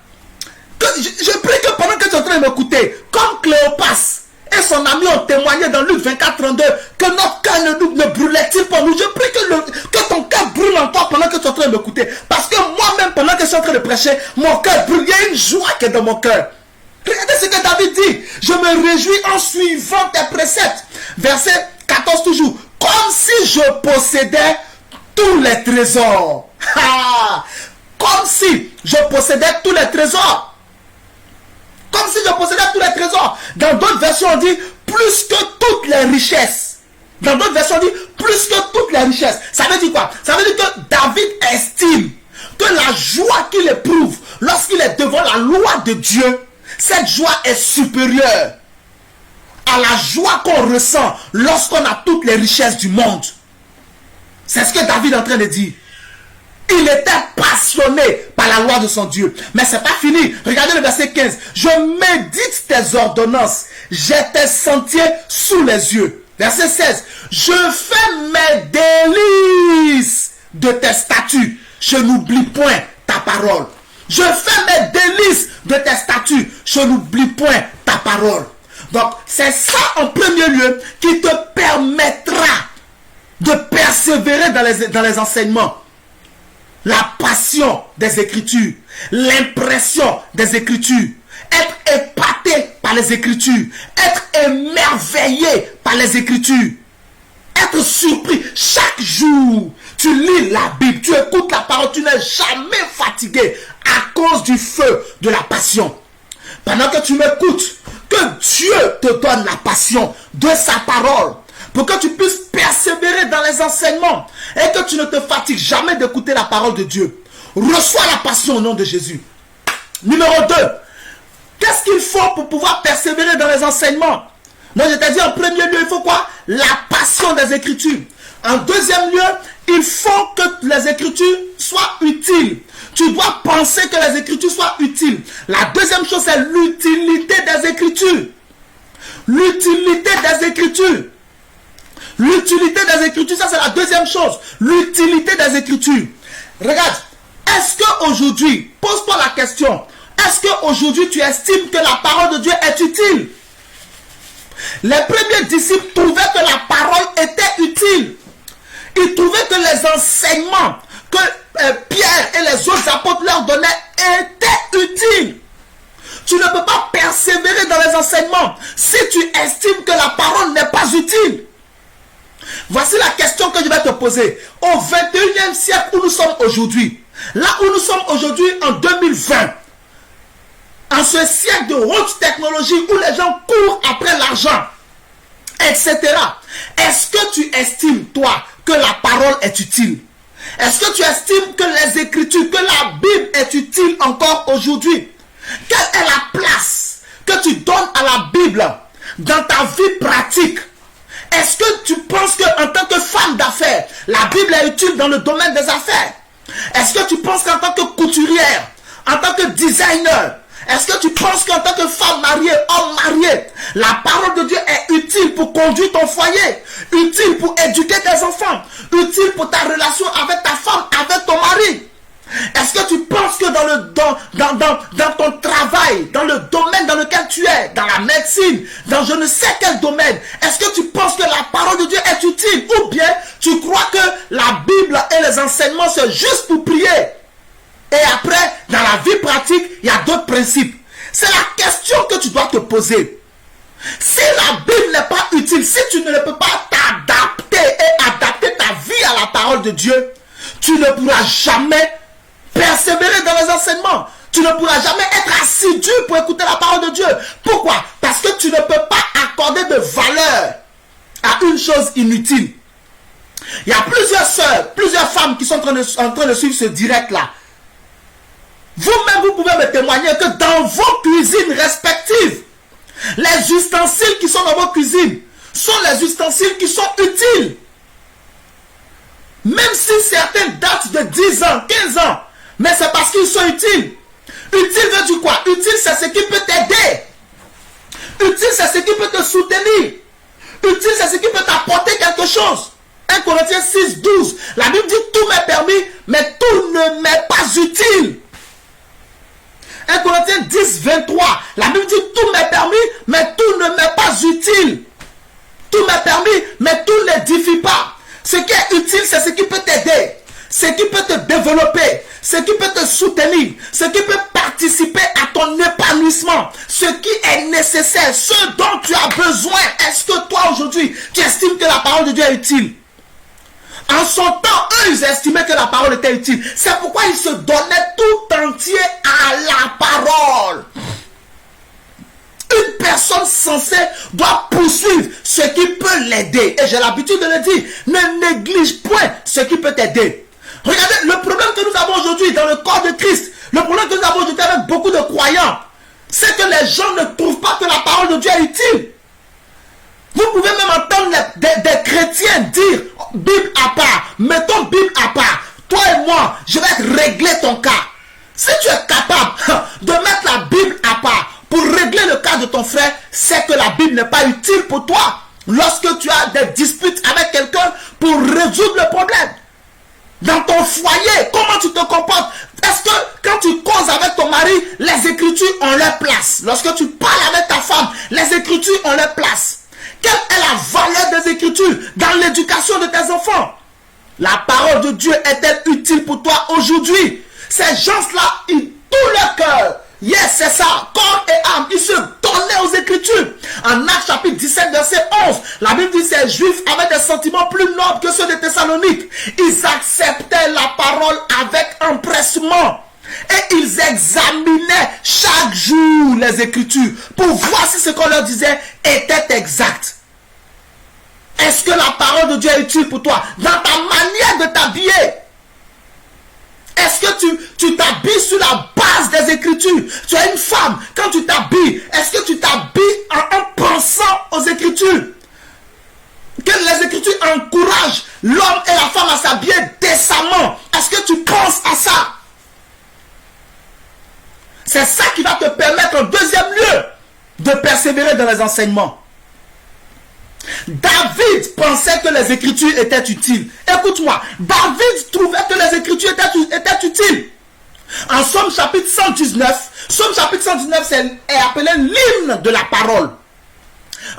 Je prie que pendant que tu es en train de m'écouter, comme Cléopas et son ami ont témoigné dans Luc 24, 32, que notre cœur ne brûlait-il pas nous. Je prie que ton cœur brûle en toi pendant que tu es en train de m'écouter. Parce que moi-même, pendant que je suis en train de prêcher, mon cœur brûle. Il y a une joie qui est dans mon cœur. Regardez ce que David dit. Je me réjouis en suivant tes préceptes. Verset 14 toujours. Comme si je possédais tous les trésors. Comme si je possédais tous les trésors. Comme si je possédais tous les trésors. Dans d'autres versions, on dit plus que toutes les richesses. Dans d'autres versions, on dit plus que toutes les richesses. Ça veut dire quoi? Ça veut dire que David estime que la joie qu'il éprouve lorsqu'il est devant la loi de Dieu, cette joie est supérieure à la joie qu'on ressent lorsqu'on a toutes les richesses du monde. C'est ce que David est en train de dire. Il était passionné par par la loi de son Dieu. Mais c'est pas fini. Regardez le verset 15. Je médite tes ordonnances. J'ai tes sentiers sous les yeux. Verset 16. Je fais mes délices de tes statuts. Je n'oublie point ta parole. Je fais mes délices de tes statuts. Je n'oublie point ta parole. Donc, c'est ça en premier lieu qui te permettra de persévérer dans les enseignements. La passion des Écritures, l'impression des Écritures, être épaté par les Écritures, être émerveillé par les Écritures, être surpris chaque jour. Tu lis la Bible, tu écoutes la parole, tu n'es jamais fatigué à cause du feu de la passion. Pendant que tu m'écoutes, que Dieu te donne la passion de sa parole pour que tu puisses persévérer dans les enseignements et que tu ne te fatigues jamais d'écouter la parole de Dieu. Reçois la passion au nom de Jésus. Numéro 2, qu'est-ce qu'il faut pour pouvoir persévérer dans les enseignements? Donc je t'ai dit en premier lieu, il faut quoi? La passion des Écritures. En deuxième lieu, il faut que les Écritures soient utiles. Tu dois penser que les Écritures soient utiles. La deuxième chose, c'est l'utilité des Écritures. L'utilité des Écritures. L'utilité des Écritures, ça c'est la deuxième chose. L'utilité des Écritures. Regarde, est-ce qu'aujourd'hui, pose-toi la question, est-ce qu'aujourd'hui tu estimes que la parole de Dieu est utile? Les premiers disciples trouvaient que la parole était utile. Ils trouvaient que les enseignements que Pierre et les autres apôtres leur donnaient étaient utiles. Tu ne peux pas persévérer dans les enseignements si tu estimes que la parole n'est pas utile. Voici la question que je vais te poser. Au 21e siècle où nous sommes aujourd'hui, là où nous sommes aujourd'hui en 2020, en ce siècle de haute technologie où les gens courent après l'argent, etc. Est-ce que tu estimes, toi, que la parole est utile? Est-ce que tu estimes que les Écritures, que la Bible est utile encore aujourd'hui? Quelle est la place que tu donnes à la Bible dans ta vie pratique? Est-ce que tu penses qu'en tant que femme d'affaires, la Bible est utile dans le domaine des affaires? Est-ce que tu penses qu'en tant que couturière, en tant que designer, est-ce que tu penses qu'en tant que femme mariée, homme marié, la parole de Dieu est utile pour conduire ton foyer, utile pour éduquer tes enfants, utile pour ta relation avec ta femme, avec ton mari? Est-ce que tu penses que dans ton travail, dans le domaine dans lequel tu es, dans la médecine, dans je ne sais quel domaine, est-ce que tu penses que la parole de Dieu est utile? Ou bien tu crois que la Bible et les enseignements c'est juste pour prier? Et après, dans la vie pratique, il y a d'autres principes. C'est la question que tu dois te poser. Si la Bible n'est pas utile, si tu ne peux pas t'adapter et adapter ta vie à la parole de Dieu, tu ne pourras jamais persévérer dans les enseignements. Tu ne pourras jamais être assidu pour écouter la parole de Dieu. Pourquoi? Parce que tu ne peux pas accorder de valeur à une chose inutile. Il y a plusieurs sœurs, plusieurs femmes qui sont en train de suivre ce direct-là. Vous-même, vous pouvez me témoigner que dans vos cuisines respectives, les ustensiles qui sont dans vos cuisines sont les ustensiles qui sont utiles. Même si certains datent de 10 ans, 15 ans, mais c'est parce qu'ils sont utiles. Utile veut dire quoi? Utile, c'est ce qui peut t'aider. Utile, c'est ce qui peut te soutenir. Utile, c'est ce qui peut t'apporter quelque chose. 1 Corinthiens 6, 12. La Bible dit tout m'est permis, mais tout ne m'est pas utile. 1 Corinthiens 10, 23. La Bible dit tout m'est permis, mais tout ne m'est pas utile. Tout m'est permis, mais tout n'édifie pas. Ce qui est utile, c'est ce qui peut t'aider, ce qui peut te développer, ce qui peut te soutenir, ce qui peut participer à ton épanouissement, ce qui est nécessaire, ce dont tu as besoin. Est-ce que toi aujourd'hui, tu estimes que la parole de Dieu est utile? En son temps, eux, ils estimaient que la parole était utile. C'est pourquoi ils se donnaient tout entier à la parole. Une personne censée doit poursuivre ce qui peut l'aider. Et j'ai l'habitude de le dire, ne néglige point ce qui peut t'aider. Regardez, le problème que nous avons aujourd'hui dans le corps de Christ, le problème que nous avons aujourd'hui avec beaucoup de croyants, c'est que les gens ne trouvent pas que la parole de Dieu est utile. Vous pouvez même entendre des chrétiens dire, Bible à part, mettons Bible à part, toi et moi, je vais régler ton cas. n'est pas utile pour toi. Lorsque tu as des disputes avec quelqu'un pour résoudre le problème. Dans ton foyer, comment tu te comportes? Est-ce que quand tu causes avec ton mari, les Écritures ont leur place? Lorsque tu parles avec ta femme, les Écritures ont leur place. Quelle est la valeur des Écritures dans l'éducation de tes enfants? La parole de Dieu est-elle utile pour toi aujourd'hui? Ces gens-là, ils tout leur cœur. Yes, c'est ça. Corps et âme. Ils se donnaient aux Écritures. En Actes chapitre 17, verset 11, la Bible dit que ces Juifs avaient des sentiments plus nobles que ceux de Thessalonique. Ils acceptaient la parole avec empressement. Et ils examinaient chaque jour les Écritures pour voir si ce qu'on leur disait était exact. Est-ce que la parole de Dieu est utile pour toi? Dans ta manière de t'habiller, est-ce que tu t'habilles sur la base des Écritures? Tu es une femme, quand tu t'habilles, est-ce que tu t'habilles en pensant aux Écritures? Que les Écritures encouragent l'homme et la femme à s'habiller décemment. Est-ce que tu penses à ça? C'est ça qui va te permettre en deuxième lieu de persévérer dans les enseignements. David pensait que les Écritures étaient utiles. Écoute-moi, David trouvait que les Écritures étaient utiles. En Somme chapitre 119, est appelé l'hymne de la parole.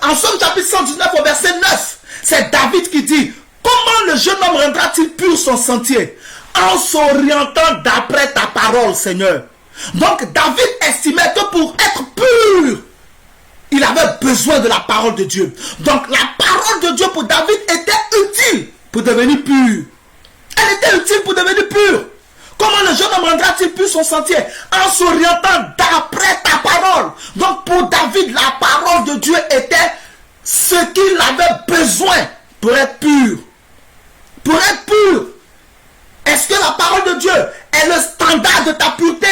En Somme chapitre 119 au verset 9, c'est David qui dit: comment le jeune homme rendra-t-il pur son sentier? En s'orientant d'après ta parole, Seigneur. Donc David estimait que pour être pur, il avait besoin de la parole de Dieu. Donc la parole de Dieu pour David était utile pour devenir pur. Elle était utile pour devenir pur. Comment le jeune homme rendra-t-il pur son sentier? En s'orientant d'après ta parole. Donc pour David, la parole de Dieu était ce qu'il avait besoin pour être pur. Pour être pur. Est-ce que la parole de Dieu est le standard de ta pureté?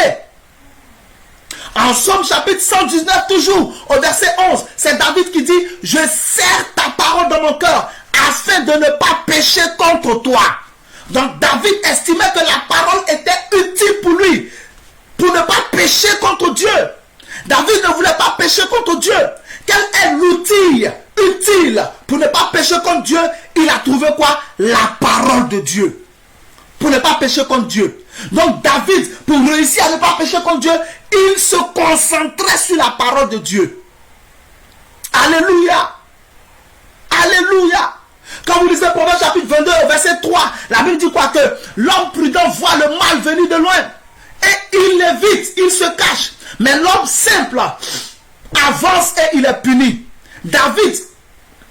En Somme chapitre 119 toujours, au verset 11, c'est David qui dit: je serre ta parole dans mon cœur afin de ne pas pécher contre toi. Donc David estimait que la parole était utile pour lui, pour ne pas pécher contre Dieu. David ne voulait pas pécher contre Dieu. Quel est l'outil utile pour ne pas pécher contre Dieu? Il a trouvé quoi? La parole de Dieu. Pour ne pas pécher contre Dieu. Donc David, pour réussir à ne pas pécher contre Dieu, il se concentrait sur la parole de Dieu. Alléluia. Alléluia. Quand vous lisez Proverbe chapitre 22 au verset 3, la Bible dit quoi? Que l'homme prudent voit le mal venir de loin et il l'évite, il se cache. Mais l'homme simple avance et il est puni. David,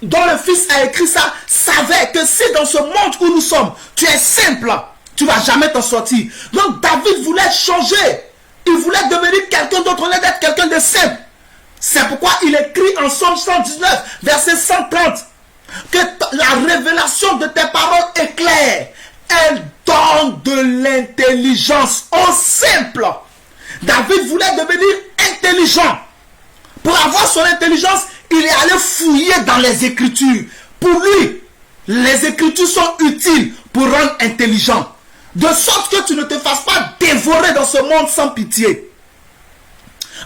dont le fils a écrit ça, savait que si dans ce monde où nous sommes, tu es simple, tu ne vas jamais t'en sortir. Donc David voulait changer. Il voulait devenir quelqu'un d'autre, au lieu d'être quelqu'un de simple. C'est pourquoi il écrit en Somme 119, verset 130, que la révélation de tes paroles est claire. Elle donne de l'intelligence aux simples. David voulait devenir intelligent. Pour avoir son intelligence, il est allé fouiller dans les Écritures. Pour lui, les Écritures sont utiles pour rendre intelligent. De sorte que tu ne te fasses pas dévorer dans ce monde sans pitié.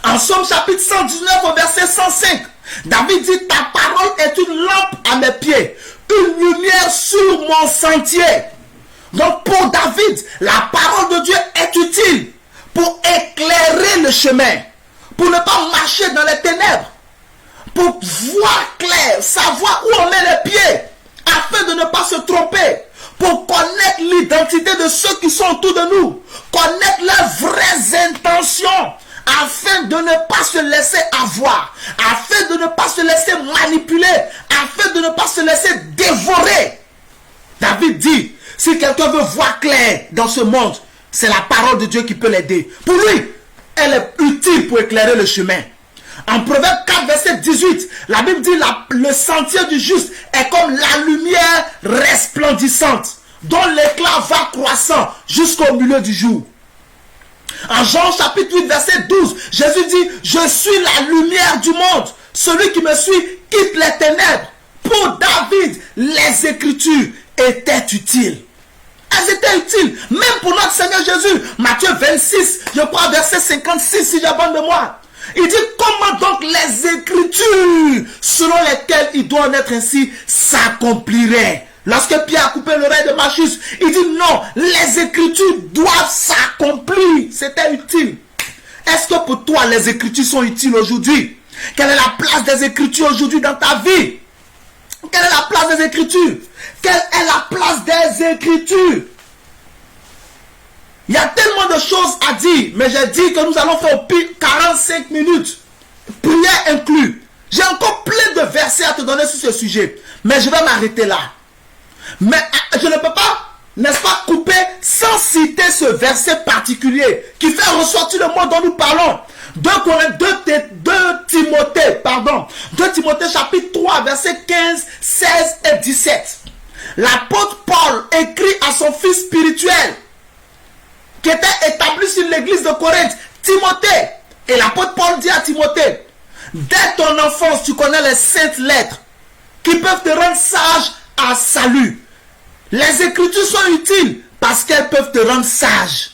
En Somme chapitre 119 au verset 105, David dit: ta parole est une lampe à mes pieds, une lumière sur mon sentier. Donc pour David, la parole de Dieu est utile pour éclairer le chemin, pour ne pas marcher dans les ténèbres, pour voir clair, savoir où on met les pieds, afin de ne pas se tromper, pour connaître l'identité de ceux qui sont autour de nous, connaître leurs vraies intentions, afin de ne pas se laisser avoir, afin de ne pas se laisser manipuler, afin de ne pas se laisser dévorer. David dit: si quelqu'un veut voir clair dans ce monde, c'est la parole de Dieu qui peut l'aider. Pour lui, elle est utile pour éclairer le chemin. En Proverbe 4, verset 18, la Bible dit: le sentier du juste est comme la lumière resplendissante, dont l'éclat va croissant jusqu'au milieu du jour. En Jean chapitre 8, verset 12, Jésus dit: je suis la lumière du monde. Celui qui me suit quitte les ténèbres. Pour David, les Écritures étaient utiles. Elles étaient utiles, même pour notre Seigneur Jésus. Matthieu 26, je crois, verset 56, si j'ai bonne mémoire. Il dit comment donc les Écritures selon lesquelles il doit en être ainsi s'accompliraient. Lorsque Pierre a coupé l'oreille de Malchus, il dit non, les Écritures doivent s'accomplir. C'était utile. Est-ce que pour toi les Écritures sont utiles aujourd'hui? Quelle est la place des Écritures aujourd'hui dans ta vie? Quelle est la place des Écritures? Quelle est la place des Écritures? Il y a tellement de choses à dire, mais j'ai dit que nous allons faire au pire 45 minutes. Prière inclus. J'ai encore plein de versets à te donner sur ce sujet, mais je vais m'arrêter là. Mais je ne peux pas, n'est-ce pas, couper sans citer ce verset particulier qui fait ressortir le mot dont nous parlons. 2 Timothée chapitre 3 versets 15, 16 et 17. L'apôtre Paul écrit à son fils spirituel qui était établi sur l'église de Corinthe, Timothée. Et l'apôtre Paul dit à Timothée, dès ton enfance tu connais les saintes lettres qui peuvent te rendre sage à salut. Les Écritures sont utiles parce qu'elles peuvent te rendre sage.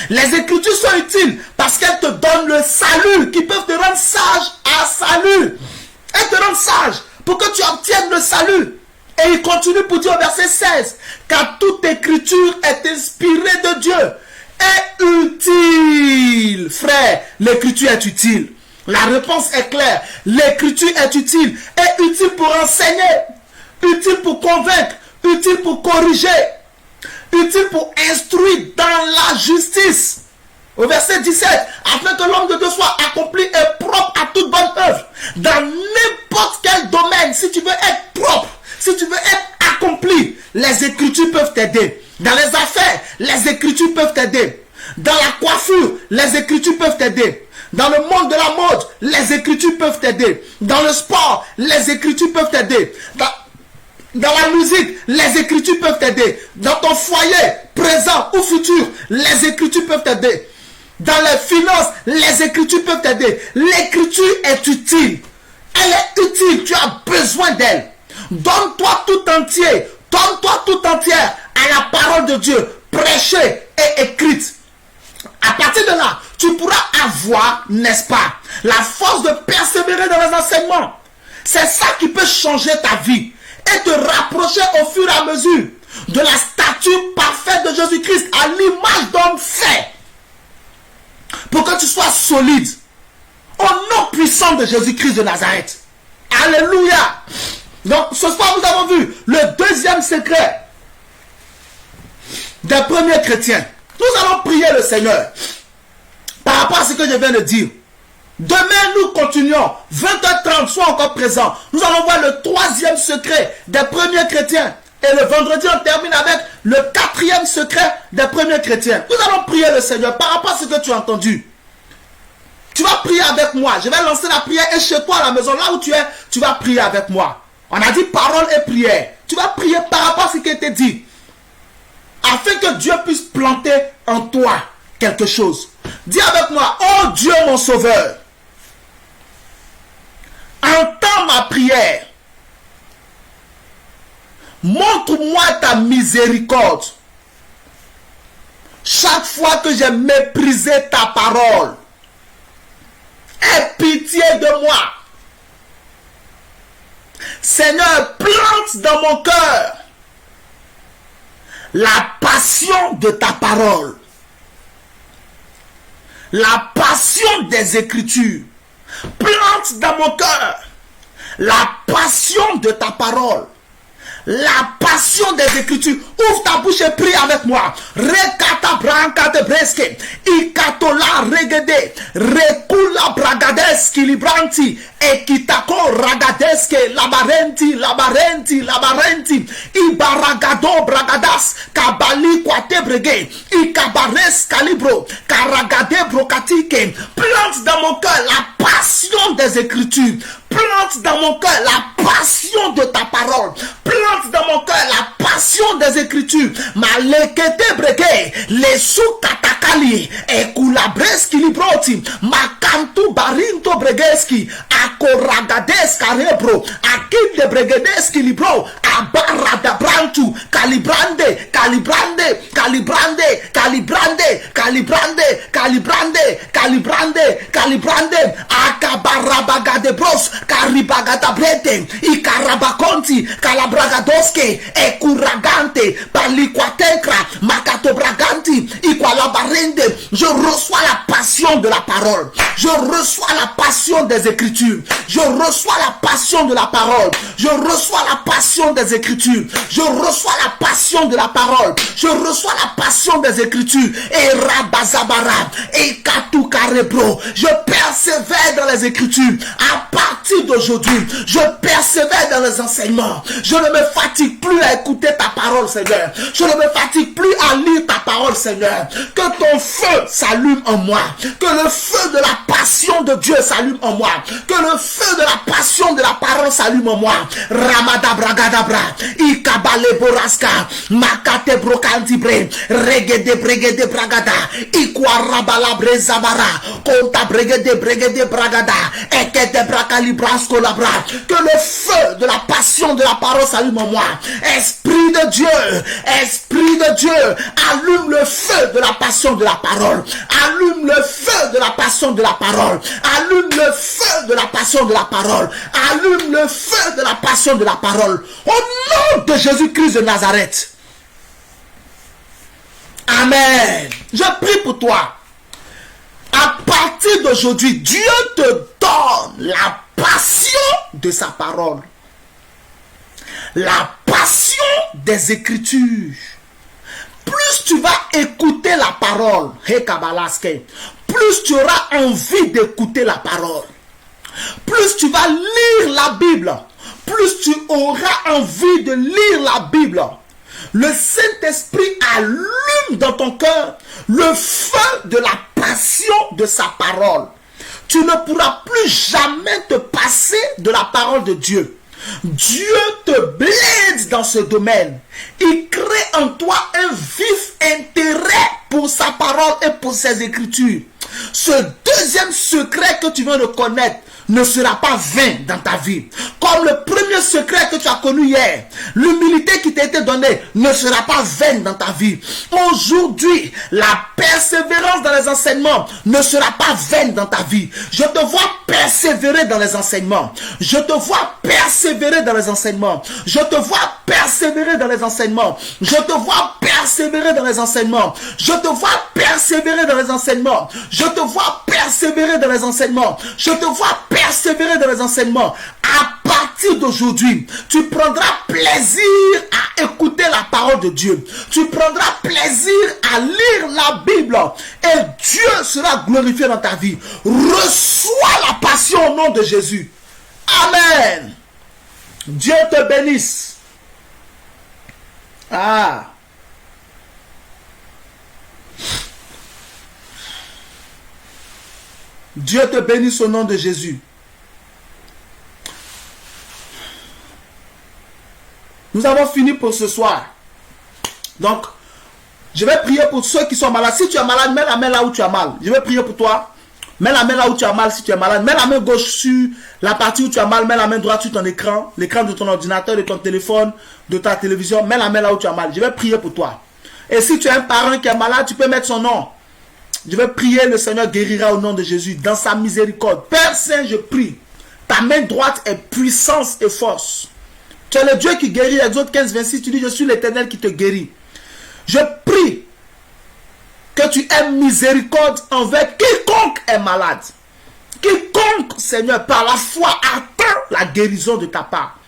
Les Écritures sont utiles parce qu'elles te donnent le salut, qui peuvent te rendre sage à salut. Elles te rendent sage pour que tu obtiennes le salut. Et il continue pour dire au verset 16, car toute Écriture est inspirée de Dieu, est utile. Frère, l'Écriture est utile. La réponse est claire. L'Écriture est utile. Est utile pour enseigner, utile pour convaincre, utile pour corriger, utile pour instruire dans la justice. Au verset 17, afin que l'homme de Dieu soit accompli et propre à toute bonne œuvre. Dans n'importe quel domaine, si tu veux être propre, si tu veux être accompli, les Écritures peuvent t'aider. Dans les affaires, les Écritures peuvent t'aider. Dans la coiffure, les Écritures peuvent t'aider. Dans le monde de la mode, les Écritures peuvent t'aider. Dans le sport, les Écritures peuvent t'aider. Dans la musique, les Écritures peuvent t'aider. Dans ton foyer, présent ou futur, les Écritures peuvent t'aider. Dans les finances, les Écritures peuvent t'aider. L'Écriture est utile. Elle est utile. Tu as besoin d'elle. Donne-toi tout entier. Donne-toi tout entière à la parole de Dieu, prêchée et écrite. À partir de là, tu pourras avoir, n'est-ce pas, la force de persévérer dans les enseignements. C'est ça qui peut changer ta vie et te rapprocher au fur et à mesure de la stature parfaite de Jésus-Christ à l'image d'homme fait. Pour que tu sois solide au nom puissant de Jésus-Christ de Nazareth. Alléluia. Donc ce soir nous avons vu le deuxième secret des premiers chrétiens. Nous allons prier le Seigneur par rapport à ce que je viens de dire. Demain nous continuons, 20h30, sois encore présent. Nous allons voir le troisième secret des premiers chrétiens. Et le vendredi on termine avec le quatrième secret des premiers chrétiens. Nous allons prier le Seigneur par rapport à ce que tu as entendu. Tu vas prier avec moi. Je vais lancer la prière et chez toi à la maison, là où tu es, tu vas prier avec moi. On a dit parole et prière. Tu vas prier par rapport à ce qui a été dit. Afin que Dieu puisse planter en toi quelque chose. Dis avec moi, oh Dieu mon sauveur, entends ma prière. Montre-moi ta miséricorde. Chaque fois que j'ai méprisé ta parole, aie pitié de moi. Seigneur, plante dans mon cœur la passion de ta parole, la passion des Écritures. Plante dans mon cœur la passion de ta parole, la passion des Écritures. Ouvre ta bouche et prie avec moi. Rekata brankate breske, ikatola regede, rekula bragadeski libranti, ekitako ragadeske, labarenti, ibaragado bragadas, kabali kwate brege, ikabares calibro, karagade brokatike. Plante dans mon cœur la passion des Écritures. Plante dans mon cœur la passion de ta parole. Plante dans mon cœur la passion des Écritures. Malekete breke, les sous-katakali, et kulabreski libroti, makantu barinto bregeski, akoragades karebro, akinde bregedeski libro, abarada brantu, calibrande, calibrande, calibrande, calibrande, calibrande, calibrande, calibrande, calibrande, akabarabagade bros, karibagada brete, ikarabakonti, calabragadoske, ekuragante, paliquatencra, makato braganti, iqualabarende. Je reçois la passion de la parole. Je reçois la passion des Écritures. Je reçois la passion de la parole. Je reçois la passion des Écritures. Je reçois la passion de la parole. Je reçois la passion des Écritures. Et rabazabara, et katou karebro. Je persévère dans les Écritures. À partir d'aujourd'hui, je persévère dans les enseignements. Je ne me fatigue plus à écouter ta parole, Seigneur. Je ne me fatigue plus à lire ta parole, Seigneur. Que ton feu s'allume en moi. Que le feu de la passion de Dieu s'allume en moi. Que le feu de la passion de la parole s'allume en moi. Ramadabragadabra, Ikabale Boraska, Makate Brokantibre, Regede Bregede Bragada, Iquarabalabre Zabara, Konta Bregede Bregede Bragada, Ekete Bracalibrasco Labra. Que le feu de la passion de la parole s'allume en moi. Esprit de Dieu, Esprit de Dieu, allume le feu de la passion de la parole. Allume le feu de la passion de la parole. Allume le feu de la passion de la parole. Allume le feu de la passion de la parole. Au nom de Jésus-Christ de Nazareth. Amen. Je prie pour toi. À partir d'aujourd'hui, Dieu te donne la passion de sa parole. La passion des Écritures. Plus tu vas écouter la parole, plus tu auras envie d'écouter la parole. Plus tu vas lire la Bible, plus tu auras envie de lire la Bible. Le Saint-Esprit allume dans ton cœur le feu de la passion de sa parole. Tu ne pourras plus jamais te passer de la parole de Dieu. Dieu te blesse dans ce domaine. Il crée en toi un vif intérêt pour sa parole et pour ses Écritures. Ce deuxième secret que tu viens de connaître ne sera pas vain dans ta vie. Comme le premier secret que tu as connu hier, l'humilité qui t'a été donnée ne sera pas vaine dans ta vie. Aujourd'hui, la persévérance dans les enseignements ne sera pas vaine dans ta vie. Je te vois persévérer dans les enseignements. Je te vois persévérer dans les enseignements. Je te vois persévérer dans les enseignements. Je te vois persévérer dans les enseignements. Je te vois persévérer dans les enseignements. Je te vois persévérer dans les enseignements. Je te vois persévérer dans les enseignements. À partir d'aujourd'hui, tu prendras plaisir à écouter la parole de Dieu. Tu prendras plaisir à lire la Bible. Et Dieu sera glorifié dans ta vie. Reçois la passion au nom de Jésus. Amen. Dieu te bénisse. Ah. Dieu te bénisse au nom de Jésus. Nous avons fini pour ce soir. Donc, je vais prier pour ceux qui sont malades. Si tu es malade, mets la main là où tu as mal. Je vais prier pour toi. Mets la main là où tu as mal si tu es malade. Mets la main gauche sur la partie où tu as mal. Mets la main droite sur ton écran. L'écran de ton ordinateur, de ton téléphone, de ta télévision. Mets la main là où tu as mal. Je vais prier pour toi. Et si tu as un parent qui est malade, tu peux mettre son nom. Je vais prier, le Seigneur guérira au nom de Jésus, dans sa miséricorde. Père Saint, je prie. Ta main droite est puissance et force. Tu es le Dieu qui guérit. Exode 15, 26, tu dis, je suis l'Éternel qui te guérit. Je prie que tu aies miséricorde envers quiconque est malade. Quiconque, Seigneur, par la foi, attend la guérison de ta part.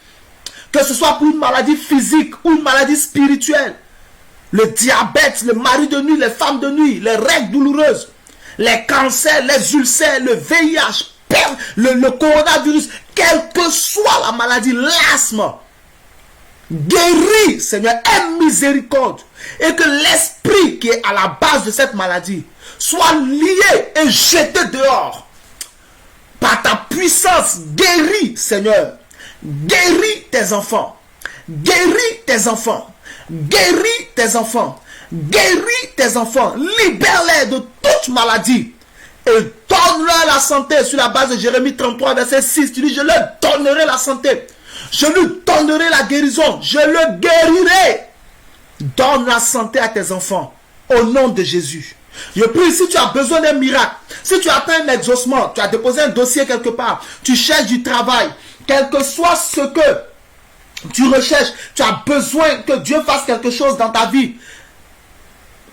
Que ce soit pour une maladie physique ou une maladie spirituelle. Le diabète, le mari de nuit, les femmes de nuit, les règles douloureuses, les cancers, les ulcères, le VIH, le coronavirus, quelle que soit la maladie, l'asthme. Guéris, Seigneur, aie miséricorde. Et que l'esprit qui est à la base de cette maladie soit lié et jeté dehors. Par ta puissance, guéris, Seigneur. Guéris tes enfants. Guéris tes enfants. guéris tes enfants. Guéris tes enfants. Libère-les de toute maladie. Et donne-leur la santé. Sur la base de Jérémie 33, verset 6, tu dis, je leur donnerai la santé. Je lui donnerai la guérison. Je le guérirai. Donne la santé à tes enfants. Au nom de Jésus. Je prie, si tu as besoin d'un miracle, si tu attends un exaucement, tu as déposé un dossier quelque part, tu cherches du travail, quel que soit ce que tu recherches, tu as besoin que Dieu fasse quelque chose dans ta vie,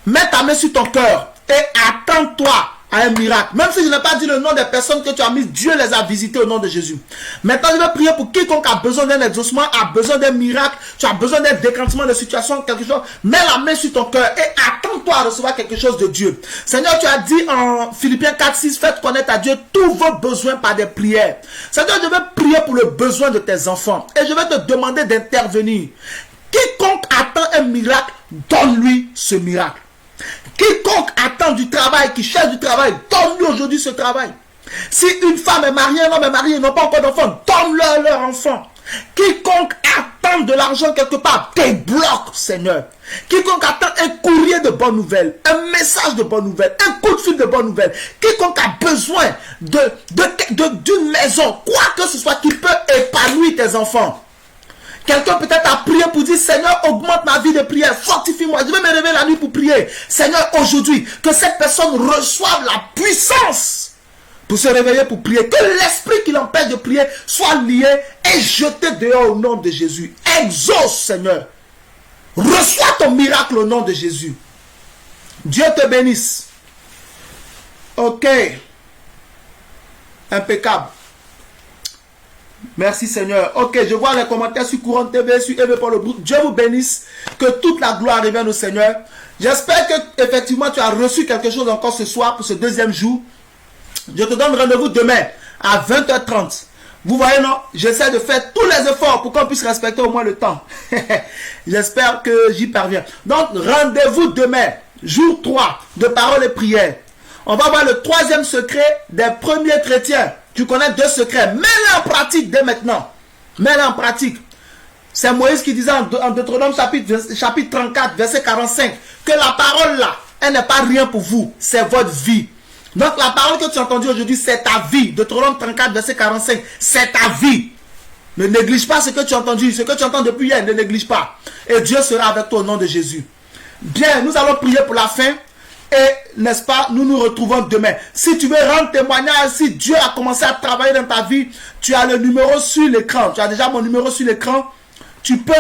mets ta main sur ton cœur et attends-toi à un miracle. Même si je n'ai pas dit le nom des personnes que tu as mises, Dieu les a visitées au nom de Jésus. Maintenant, je vais prier pour quiconque a besoin d'un exaucement, a besoin d'un miracle, tu as besoin d'un déclenchement de situation, quelque chose. Mets la main sur ton cœur et attends-toi à recevoir quelque chose de Dieu. Seigneur, tu as dit en Philippiens 4:6, faites connaître à Dieu tous vos besoins par des prières. Seigneur, je vais prier pour le besoin de tes enfants et je vais te demander d'intervenir. Quiconque attend un miracle, donne-lui ce miracle. Quiconque attend du travail, qui cherche du travail, donne-lui aujourd'hui ce travail. Si une femme est mariée, un homme est marié, ils n'ont pas encore d'enfants, donne-leur leur enfant. Quiconque attend de l'argent quelque part, débloque, Seigneur. Quiconque attend un courrier de bonnes nouvelles, un message de bonnes nouvelles, un coup de fil de bonnes nouvelles, quiconque a besoin d'une maison, quoi que ce soit qui peut épanouir tes enfants. Quelqu'un peut-être a prié pour dire, Seigneur, augmente ma vie de prière, fortifie-moi, je vais me réveiller la nuit pour prier. Seigneur, aujourd'hui, que cette personne reçoive la puissance pour se réveiller pour prier. Que l'esprit qui l'empêche de prier soit lié et jeté dehors au nom de Jésus. Exauce, Seigneur. Reçois ton miracle au nom de Jésus. Dieu te bénisse. Ok. Impeccable. Merci Seigneur. Ok, je vois les commentaires sur Courant TV, sur Eve Paul Brook. Dieu vous bénisse. Que toute la gloire revienne au Seigneur. J'espère que effectivement tu as reçu quelque chose encore ce soir pour ce deuxième jour. Je te donne rendez-vous demain à 20h30. Vous voyez, non? J'essaie de faire tous les efforts pour qu'on puisse respecter au moins le temps. J'espère que j'y parviens. Donc, rendez-vous demain, jour 3 de paroles et prières. On va voir le troisième secret des premiers chrétiens. Tu connais 2 secrets. Mets-les en pratique dès maintenant. Mets-les en pratique. C'est Moïse qui disait en Deutéronome chapitre 34, verset 45, que la parole là, elle n'est pas rien pour vous. C'est votre vie. Donc la parole que tu as entendue aujourd'hui, c'est ta vie. Deutéronome 34, verset 45, c'est ta vie. Ne néglige pas ce que tu as entendu. Ce que tu entends depuis hier, ne néglige pas. Et Dieu sera avec toi au nom de Jésus. Bien, nous allons prier pour la fin. Et, n'est-ce pas, nous nous retrouvons demain. Si tu veux rendre témoignage, si Dieu a commencé à travailler dans ta vie, tu as le numéro sur l'écran. Tu as déjà mon numéro sur l'écran. Tu peux,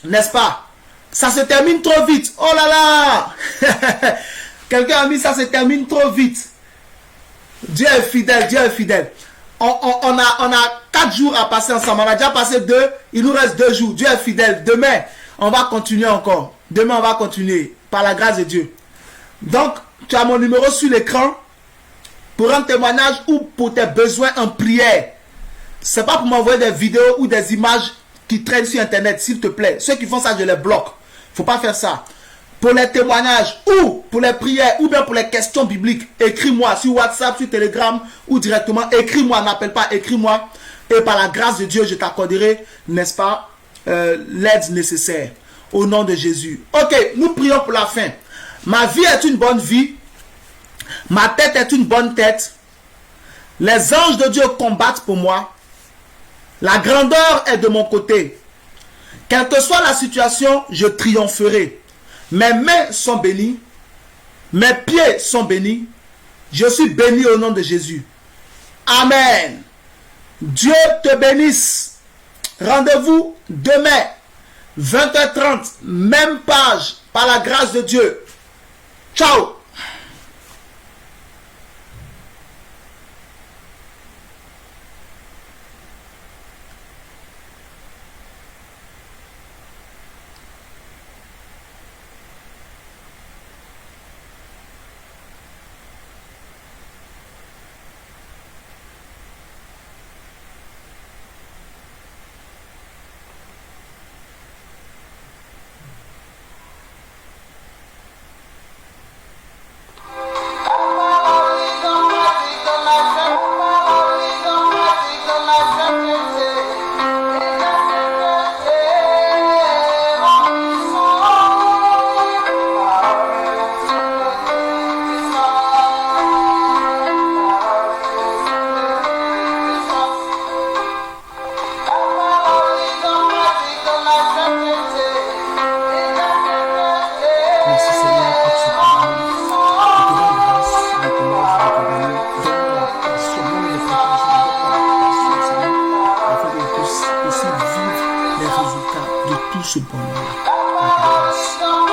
n'est-ce pas? Ça se termine trop vite. Oh là là. Quelqu'un a mis ça se termine trop vite. Dieu est fidèle, Dieu est fidèle. On a 4 jours à passer ensemble. On a déjà passé 2. Il nous reste 2 jours. Dieu est fidèle. Demain, on va continuer encore. Demain, on va continuer. Par la grâce de Dieu. Donc, tu as mon numéro sur l'écran pour un témoignage ou pour tes besoins en prière. Ce n'est pas pour m'envoyer des vidéos ou des images qui traînent sur Internet, s'il te plaît. Ceux qui font ça, je les bloque. Il ne faut pas faire ça. Pour les témoignages ou pour les prières ou bien pour les questions bibliques, écris-moi sur WhatsApp, sur Telegram ou directement. Écris-moi, n'appelle pas, écris-moi. Et par la grâce de Dieu, je t'accorderai, n'est-ce pas, l'aide nécessaire. Au nom de Jésus. Ok, nous prions pour la fin. Ma vie est une bonne vie. Ma tête est une bonne tête. Les anges de Dieu combattent pour moi. La grandeur est de mon côté. Quelle que soit la situation, je triompherai. Mes mains sont bénies. Mes pieds sont bénis. Je suis béni au nom de Jésus. Amen. Dieu te bénisse. Rendez-vous demain, 20h30, même page, par la grâce de Dieu. Ciao. pour nous.